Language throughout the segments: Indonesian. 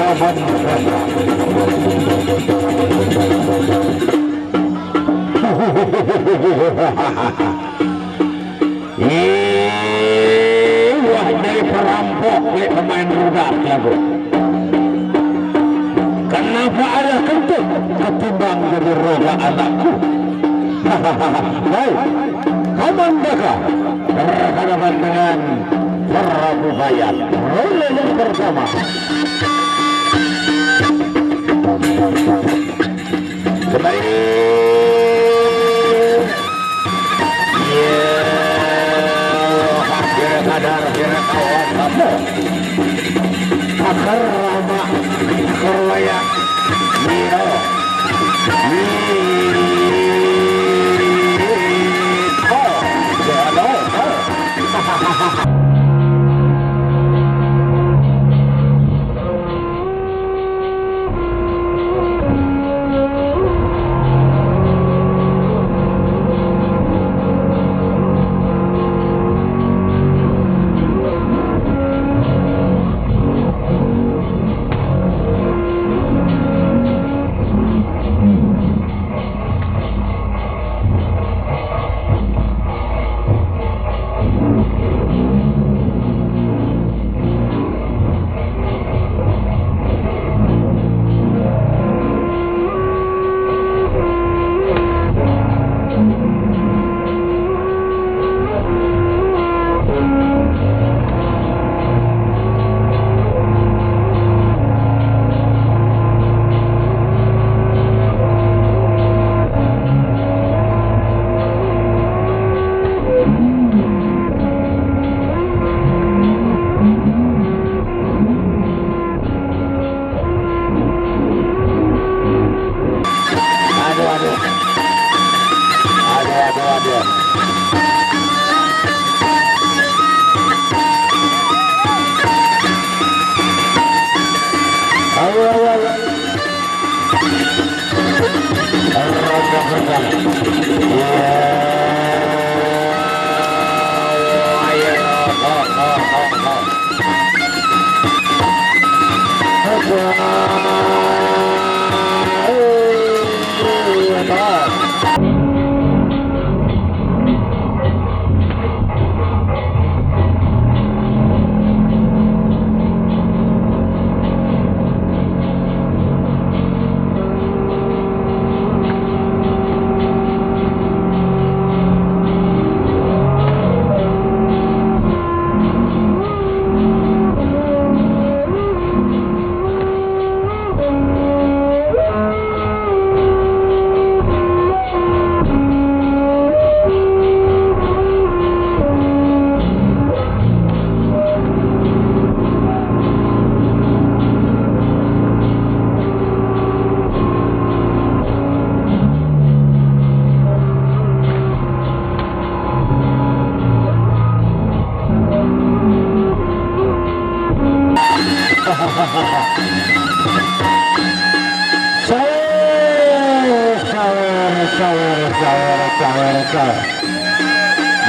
Wah, dari perampok pemain rudat lagu. Kenapa ada kentut ketimbang jadi roga anakku? Baik, Kamandaka berhadapan dengan Prabu Bayan. Rola yang pertama. Kembali. Kadar kira kawan kamu akar lama kerlaya miro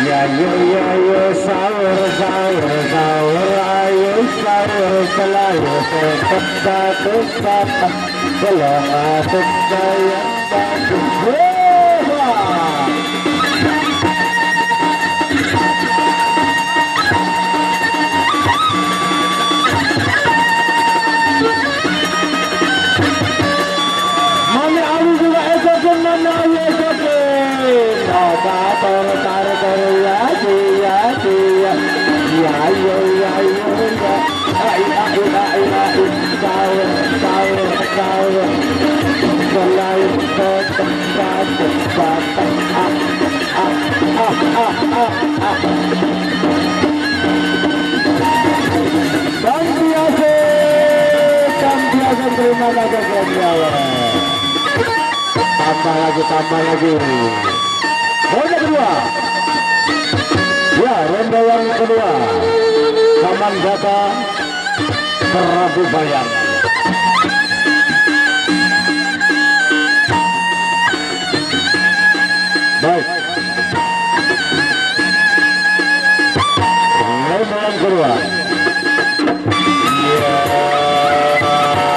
Ya yo ya yo sahur sahur sahur ayo sahur selalu tetap satu kata belum masuk yang bagus. Terima kasih kawan. Tambah lagi. Ronde kedua. Ya, ronde yang kedua. Kamandaka Prabu Bayan. Baik. Ronde yang kedua. Ya.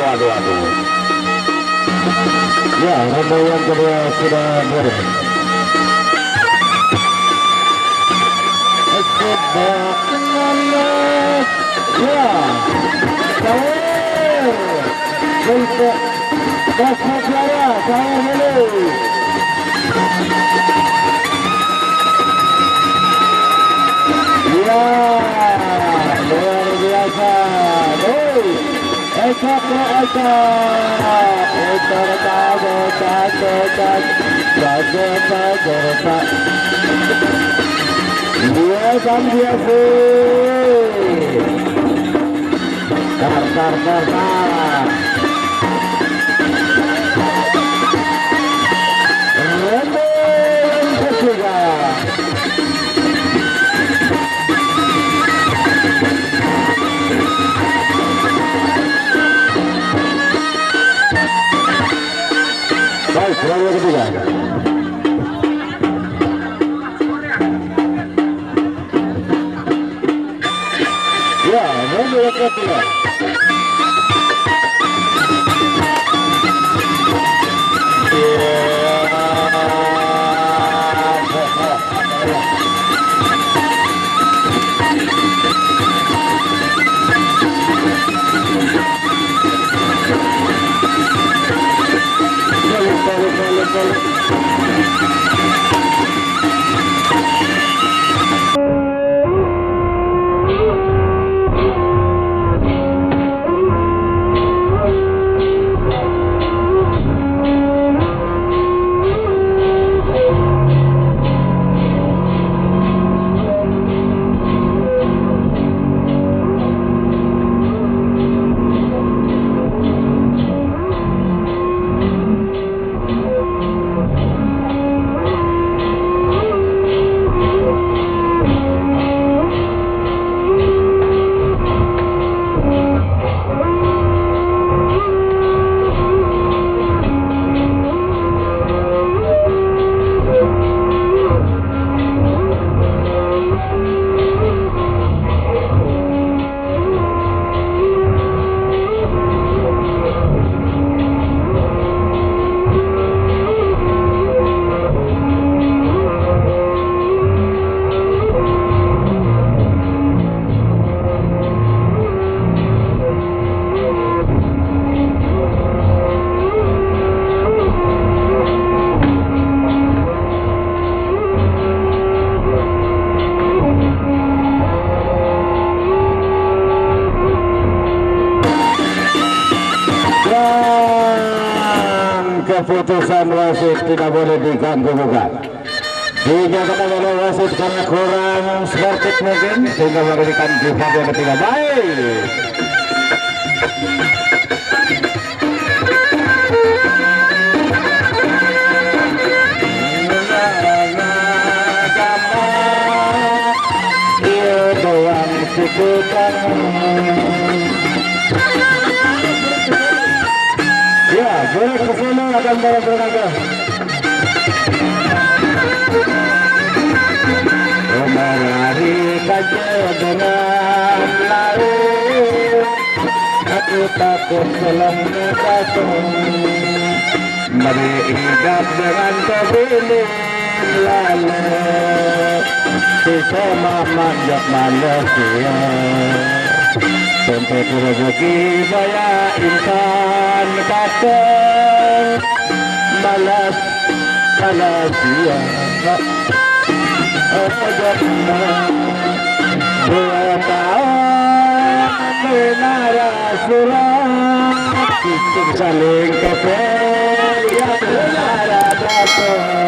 maju. Aduh. Ya, ronde yang kedua sudah beres. Escobar dengan ya, untuk Basma Jaya, saya dulu. Ya, luar biasa. Baik, ronde ketiga. Ya, ronde ketiga. Keputusan wasit tidak boleh diganggu-gugat. Dinyatakan oleh wasit karena kurang sportif mungkin sehingga memberikan jihad yang ketiga. Baik. Ya, boleh ke sini akan berlaga. Menari kaca dengan lalu, aku takut selangnya kosong. Beridap dengan kebilim lalu, sesama manjak manusia. Tempat rezeki saya insan kakek malas sia dua tahun menara surat kita saling kepel yang menara datang